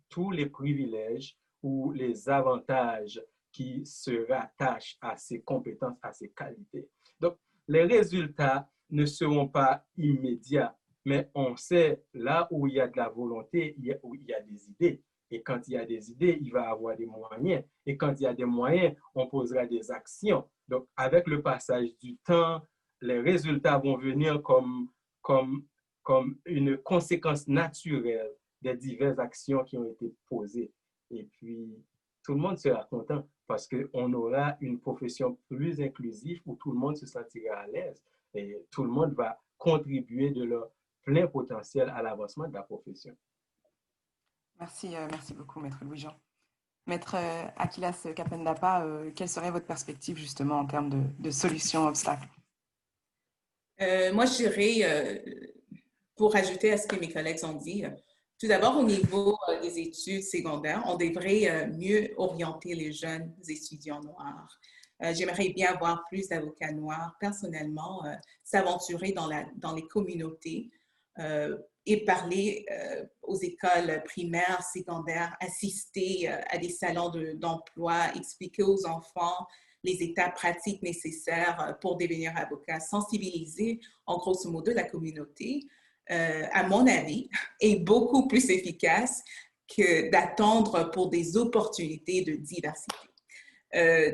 tous les privilèges ou les avantages qui se rattachent à ces compétences, à ces qualités. Donc, les résultats ne seront pas immédiats, mais on sait là où il y a de la volonté, où il y a des idées. Et quand il y a des idées, il va y avoir des moyens. Et quand il y a des moyens, on posera des actions. Donc, avec le passage du temps, les résultats vont venir comme une conséquence naturelle des diverses actions qui ont été posées. Et puis, tout le monde sera content parce qu'on aura une profession plus inclusive où tout le monde se sentira à l'aise et tout le monde va contribuer de leur plein potentiel à l'avancement de la profession. Merci beaucoup, Maître Louis-Jean. Maître Akilas Kapendapa, quelle serait votre perspective justement en termes de solutions obstacles? Moi, je dirais, pour ajouter à ce que mes collègues ont dit, tout d'abord, au niveau des études secondaires, on devrait mieux orienter les jeunes étudiants noirs. J'aimerais bien avoir plus d'avocats noirs, personnellement, s'aventurer dans les communautés et parler aux écoles primaires, secondaires, assister à des salons d'emploi, expliquer aux enfants les étapes pratiques nécessaires pour devenir avocat, sensibiliser en grosso modo la communauté, à mon avis, est beaucoup plus efficace que d'attendre pour des opportunités de diversité.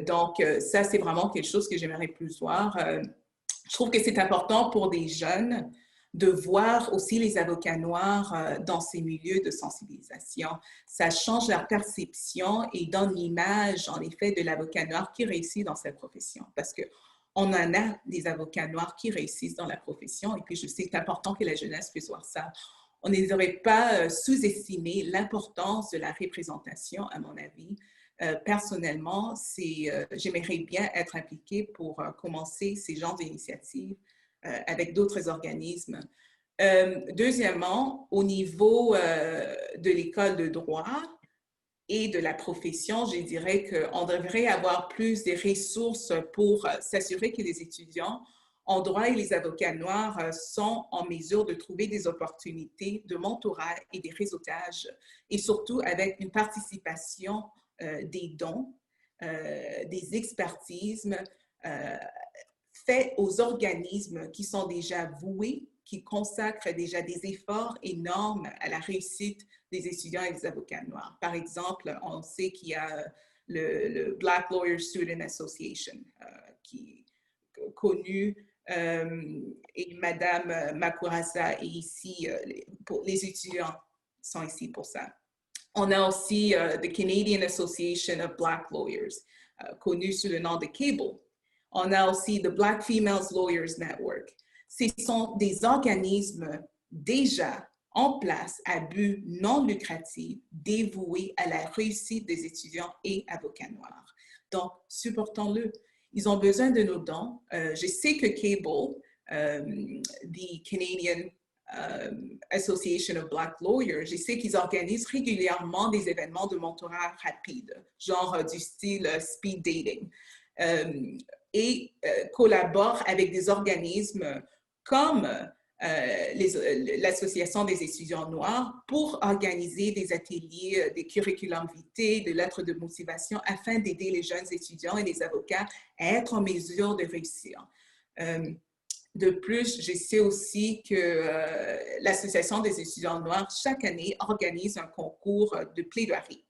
Donc, ça, c'est vraiment quelque chose que j'aimerais plus voir. Je trouve que c'est important pour des jeunes de voir aussi les avocats noirs dans ces milieux de sensibilisation. Ça change leur perception et donne l'image, en effet, de l'avocat noir qui réussit dans cette profession. Parce qu'on en a des avocats noirs qui réussissent dans la profession. Et puis, je sais que c'est important que la jeunesse puisse voir ça. On ne devrait pas sous-estimer l'importance de la représentation, à mon avis. Personnellement, j'aimerais bien être impliquée pour commencer ces genres d'initiatives avec d'autres organismes. Deuxièmement, au niveau de l'école de droit et de la profession, je dirais qu'on devrait avoir plus de ressources pour s'assurer que les étudiants en droit et les avocats noirs sont en mesure de trouver des opportunités de mentorat et des réseautages, et surtout avec une participation des dons, des expertises faits aux organismes qui sont déjà voués, qui consacrent déjà des efforts énormes à la réussite des étudiants et des avocats noirs. Par exemple, on sait qu'il y a le Black Lawyer Student Association, qui est connu, et Madame Makurasa est ici, les étudiants sont ici pour ça. On a aussi the Canadian Association of Black Lawyers, connu sous le nom de CABLE. On a aussi the Black Females Lawyers Network. Ce sont des organismes déjà en place à but non lucratif, dévoués à la réussite des étudiants et avocats noirs. Donc, supportons-le. Ils ont besoin de nos dons. Je sais que CABLE, the Canadian Association of Black Lawyers, je sais qu'ils organisent régulièrement des événements de mentorat rapide, genre du style speed dating, et collaborent avec des organismes comme l'Association des étudiants noirs pour organiser des ateliers, des curriculum vitae, des lettres de motivation afin d'aider les jeunes étudiants et les avocats à être en mesure de réussir. De plus, je sais aussi que l'Association des étudiants noirs, chaque année, organise un concours de plaidoirie.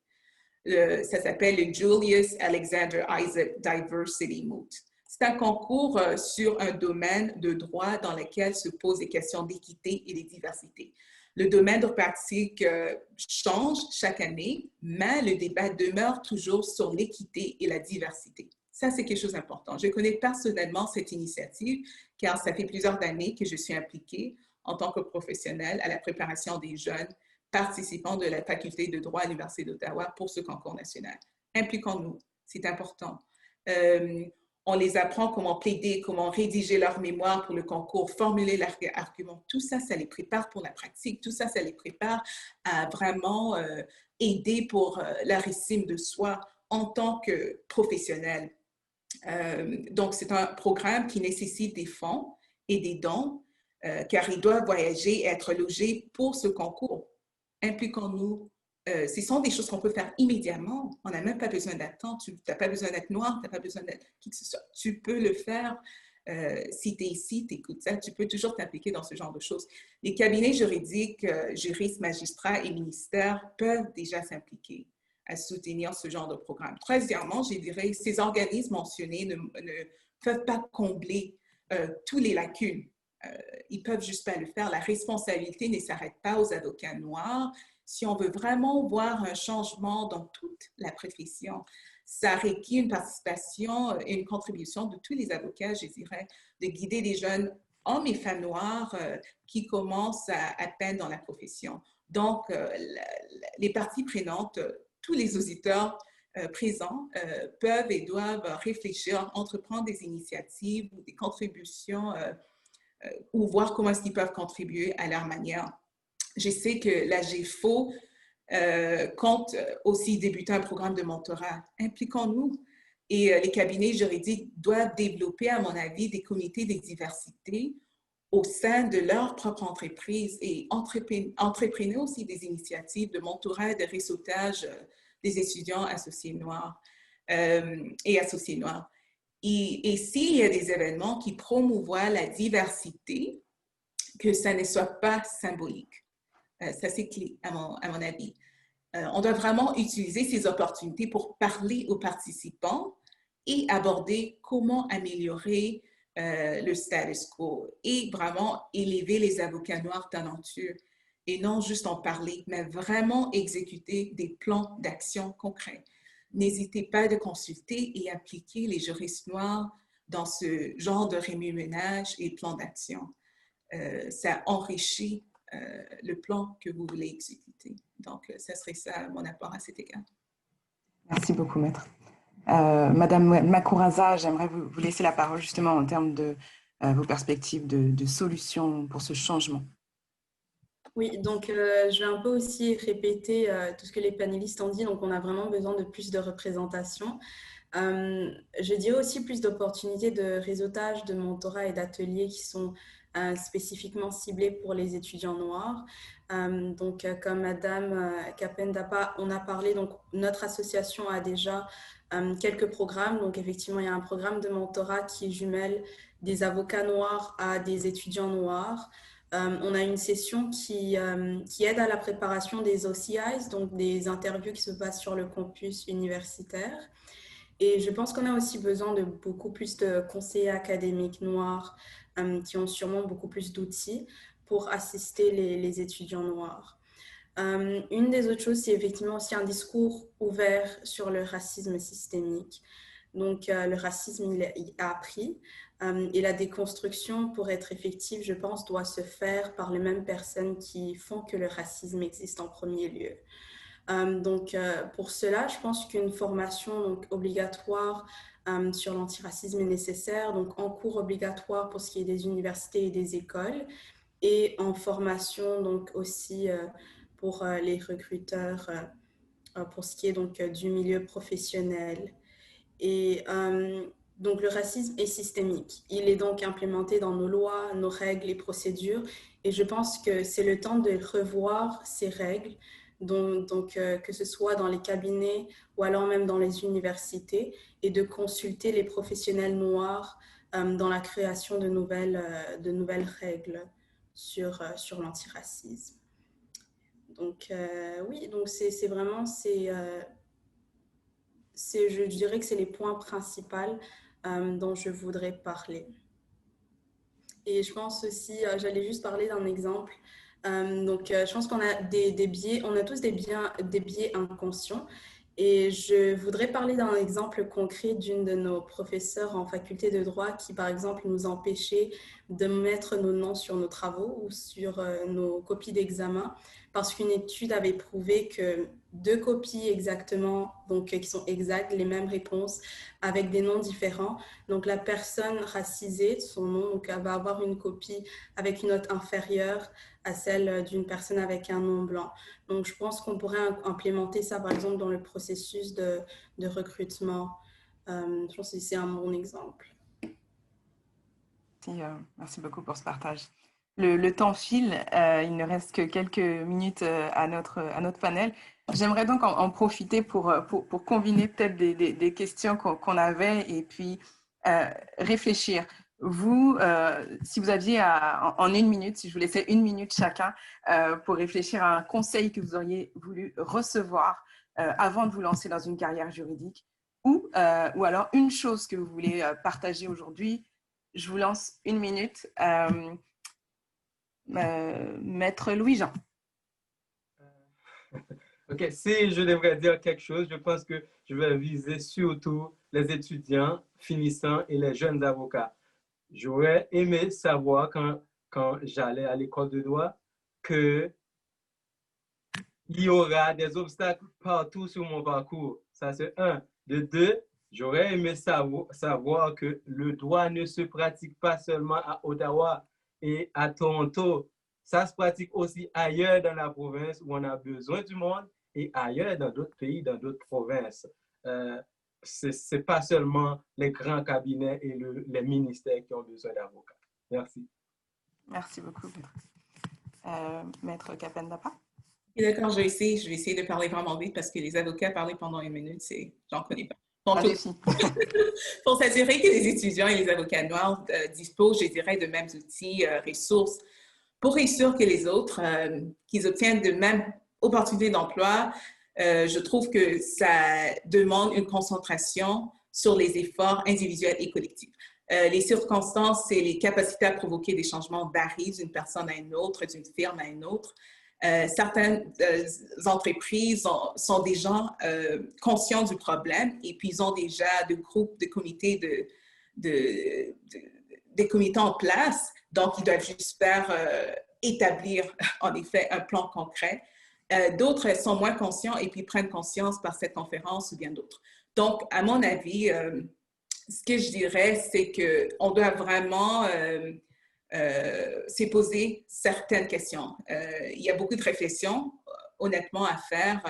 Ça s'appelle le Julius Alexander Isaac Diversity Moot. C'est un concours sur un domaine de droit dans lequel se posent des questions d'équité et de diversité. Le domaine de pratique change chaque année, mais le débat demeure toujours sur l'équité et la diversité. Ça, c'est quelque chose d'important. Je connais personnellement cette initiative car ça fait plusieurs années que je suis impliquée en tant que professionnelle à la préparation des jeunes participants de la faculté de droit à l'Université d'Ottawa pour ce concours national. Impliquons-nous, c'est important. On les apprend comment plaider, comment rédiger leur mémoire pour le concours, formuler leurs arguments. Tout ça, ça les prépare pour la pratique. Tout ça, ça les prépare à vraiment aider pour leur estime de soi en tant que professionnels. Donc, c'est un programme qui nécessite des fonds et des dons, car ils doivent voyager et être logés pour ce concours. Impliquons-nous. Ce sont des choses qu'on peut faire immédiatement. On n'a même pas besoin d'attendre. Tu n'as pas besoin d'être noir, tu n'as pas besoin d'être qui que ce soit. Tu peux le faire. Si tu es ici, tu écoutes ça, tu peux toujours t'impliquer dans ce genre de choses. Les cabinets juridiques, juristes, magistrats et ministères peuvent déjà s'impliquer à soutenir ce genre de programme. Troisièmement, je dirais, ces organismes mentionnés ne peuvent pas combler tous les lacunes. Ils ne peuvent juste pas le faire. La responsabilité ne s'arrête pas aux avocats noirs. Si on veut vraiment voir un changement dans toute la profession, ça requiert une participation et une contribution de tous les avocats, je dirais, de guider des jeunes hommes et femmes noirs qui commencent à peine dans la profession. Donc, les parties prenantes, tous les auditeurs présents peuvent et doivent réfléchir, entreprendre des initiatives ou des contributions ou voir comment est-ce qu'ils peuvent contribuer à leur manière. Je sais que la GFO compte aussi débuter un programme de mentorat. Impliquons-nous. Et les cabinets juridiques doivent développer, à mon avis, des comités de diversité au sein de leur propre entreprise et entreprenez aussi des initiatives de mentorat et de réseautage des étudiants associés noirs et associés noirs. Et s'il y a des événements qui promouvoient la diversité, que ça ne soit pas symbolique. Ça, c'est clé, à mon avis. On doit vraiment utiliser ces opportunités pour parler aux participants et aborder comment améliorer le status quo et vraiment élever les avocats noirs talentueux et non juste en parler, mais vraiment exécuter des plans d'action concrets. N'hésitez pas à consulter et appliquer les juristes noirs dans ce genre de remue-ménage et plan d'action. Ça enrichit le plan que vous voulez exécuter. Donc, ça serait ça mon apport à cet égard. Merci beaucoup, Maître. Madame Makouraza, j'aimerais vous laisser la parole justement en termes de vos perspectives de solutions pour ce changement. Oui, donc je vais un peu aussi répéter tout ce que les panélistes ont dit. Donc, on a vraiment besoin de plus de représentation. Je dirais aussi plus d'opportunités de réseautage, de mentorat et d'ateliers qui sont spécifiquement ciblés pour les étudiants noirs. Donc, comme Madame Kapendapa, on a parlé, donc notre association a déjà quelques programmes. Donc, effectivement, il y a un programme de mentorat qui jumelle des avocats noirs à des étudiants noirs. On a une session qui aide à la préparation des OCIs, donc des interviews qui se passent sur le campus universitaire. Et je pense qu'on a aussi besoin de beaucoup plus de conseillers académiques noirs qui ont sûrement beaucoup plus d'outils pour assister les étudiants noirs. Une des autres choses, c'est effectivement aussi un discours ouvert sur le racisme systémique. Donc, le racisme, il a appris et la déconstruction, pour être effective, je pense, doit se faire par les mêmes personnes qui font que le racisme existe en premier lieu. Donc, pour cela, je pense qu'une formation donc, obligatoire sur l'antiracisme est nécessaire, donc en cours obligatoire pour ce qui est des universités et des écoles, et en formation donc aussi pour les recruteurs, pour ce qui est donc du milieu professionnel. Et donc, le racisme est systémique. Il est donc implémenté dans nos lois, nos règles et procédures. Et je pense que c'est le temps de revoir ces règles, donc que ce soit dans les cabinets ou alors même dans les universités, et de consulter les professionnels noirs dans la création de nouvelles règles sur l'antiracisme. Donc, oui, donc c'est vraiment... je dirais que c'est les points principaux dont je voudrais parler. Et je pense aussi, j'allais juste parler d'un exemple. Donc, je pense qu'on a des biais, on a tous des biais inconscients. Et je voudrais parler d'un exemple concret d'une de nos professeurs en faculté de droit qui, par exemple, nous empêchait de mettre nos noms sur nos travaux ou sur nos copies d'examen parce qu'une étude avait prouvé que 2 copies exactement, donc qui sont exactes, les mêmes réponses, avec des noms différents. Donc, la personne racisée, son nom, donc, elle va avoir une copie avec une note inférieure à celle d'une personne avec un nom blanc. Donc, je pense qu'on pourrait implémenter ça, par exemple, dans le processus de recrutement. Je pense que c'est un bon exemple. Merci beaucoup pour ce partage. Le temps file, il ne reste que quelques minutes à notre panel. J'aimerais donc en profiter pour combiner peut-être des questions qu'on avait et puis réfléchir. Vous, si vous aviez en 1 minute, si je vous laissais 1 minute chacun pour réfléchir à un conseil que vous auriez voulu recevoir avant de vous lancer dans une carrière juridique ou alors une chose que vous voulez partager aujourd'hui, je vous lance 1 minute. Maître Louis-Jean. OK, si je devrais dire quelque chose, je pense que je vais viser surtout les étudiants finissants et les jeunes avocats. J'aurais aimé savoir quand j'allais à l'école de droit qu'il y aura des obstacles partout sur mon parcours. Ça, c'est 1. De 2, j'aurais aimé savoir que le droit ne se pratique pas seulement à Ottawa et à Toronto. Ça se pratique aussi ailleurs dans la province où on a besoin du monde et ailleurs dans d'autres pays, dans d'autres provinces. Ce n'est pas seulement les grands cabinets et les ministères qui ont besoin d'avocats. Merci. Merci beaucoup, Maître Kapendapa. D'accord, je vais essayer de parler vraiment vite parce que les avocats parler pendant 1 minute, j'en connais pas. Pour s'assurer que les étudiants et les avocats noirs disposent, je dirais, de mêmes outils, ressources pour réussir que les autres, qu'ils obtiennent de mêmes opportunités d'emploi, je trouve que ça demande une concentration sur les efforts individuels et collectifs. Les circonstances et les capacités à provoquer des changements varient d'une personne à une autre, d'une firme à une autre. Certaines entreprises sont déjà conscients du problème et puis ils ont déjà des groupes, de comités, des comités en place. Donc, ils doivent juste faire établir, en effet, un plan concret. D'autres sont moins conscients et puis prennent conscience par cette conférence ou bien d'autres. Donc, à mon avis, ce que je dirais, c'est qu'on doit vraiment s'est posé certaines questions. Il y a beaucoup de réflexions, honnêtement, à faire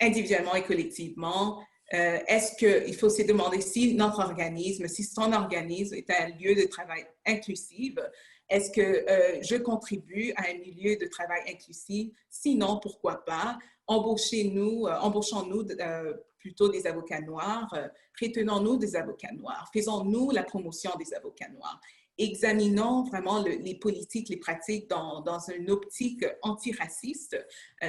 individuellement et collectivement. Est-ce qu'il faut se demander si notre organisme, si son organisme est un lieu de travail inclusif? Est-ce que je contribue à un milieu de travail inclusif? Sinon, pourquoi pas? Embauchons-nous plutôt des avocats noirs, retenons-nous des avocats noirs, faisons-nous la promotion des avocats noirs. Examinons vraiment les politiques, les pratiques dans une optique antiraciste,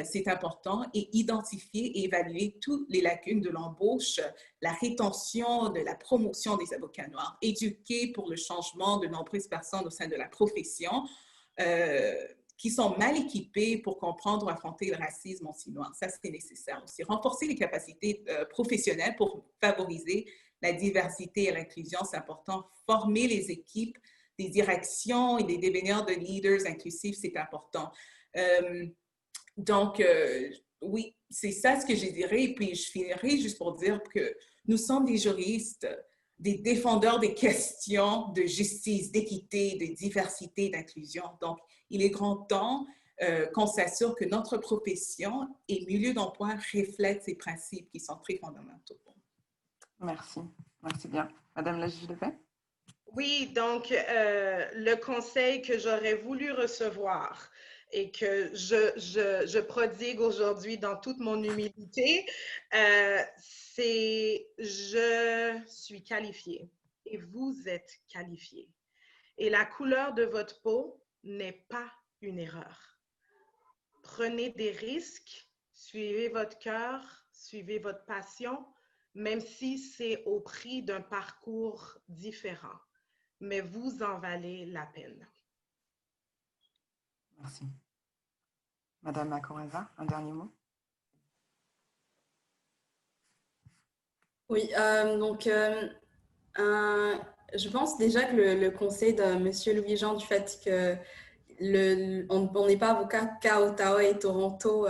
c'est important, et identifier et évaluer toutes les lacunes de l'embauche, la rétention, de la promotion des avocats noirs, éduquer pour le changement de nombreuses personnes au sein de la profession qui sont mal équipées pour comprendre ou affronter le racisme aussi noir. Ça, c'est nécessaire aussi. Renforcer les capacités professionnelles pour favoriser la diversité et l'inclusion, c'est important. Former les équipes des directions et des devenir de leaders inclusifs, c'est important. Donc, oui, c'est ça ce que je dirais. Et puis, je finirai juste pour dire que nous sommes des juristes, des défendeurs des questions de justice, d'équité, de diversité, d'inclusion. Donc, il est grand temps qu'on s'assure que notre profession et milieu d'emploi reflètent ces principes qui sont très fondamentaux. Merci. Merci bien. Madame la juge de paix? Oui, donc le conseil que j'aurais voulu recevoir et que je prodigue aujourd'hui dans toute mon humilité, c'est je suis qualifiée et vous êtes qualifié. Et la couleur de votre peau n'est pas une erreur. Prenez des risques, suivez votre cœur, suivez votre passion, même si c'est au prix d'un parcours différent. Mais vous en valez la peine. Merci. Madame Makoureza, un dernier mot? Oui, je pense déjà que le conseil de M. Louis-Jean du fait qu'on n'est pas avocat qu'à Ottawa et Toronto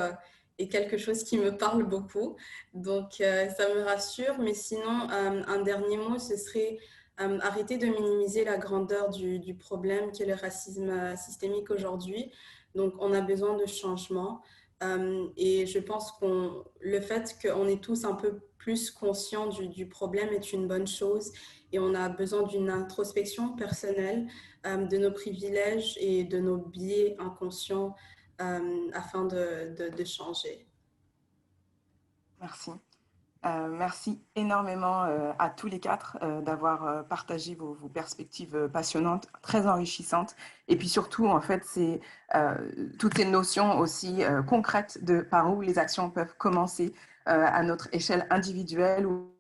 est quelque chose qui me parle beaucoup. Donc, ça me rassure. Mais sinon, un dernier mot, ce serait arrêter de minimiser la grandeur du problème qui est le racisme systémique aujourd'hui. Donc, on a besoin de changement. Et je pense que le fait qu'on est tous un peu plus conscients du problème est une bonne chose. Et on a besoin d'une introspection personnelle de nos privilèges et de nos biais inconscients afin de changer. Merci. Merci énormément à tous les quatre d'avoir partagé vos perspectives passionnantes, très enrichissantes. Et puis surtout, en fait, c'est toutes ces notions aussi concrètes de par où les actions peuvent commencer à notre échelle individuelle ou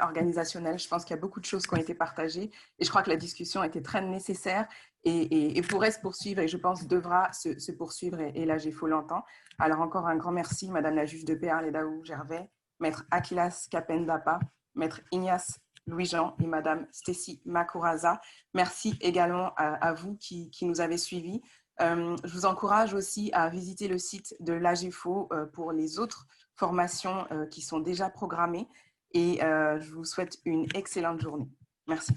organisationnelle. Je pense qu'il y a beaucoup de choses qui ont été partagées et je crois que la discussion était très nécessaire et pourrait se poursuivre et je pense devra se poursuivre et là, il faut l'entendre. Alors encore un grand merci, Madame la juge de paix Arledaou Gervais, Maître Akilas Kapendapa, Maître Ignace Louis-Jean et Madame Stécie Makoureza. Merci également à vous qui nous avez suivis. Je vous encourage aussi à visiter le site de l'AGEFO pour les autres formations qui sont déjà programmées et je vous souhaite une excellente journée. Merci.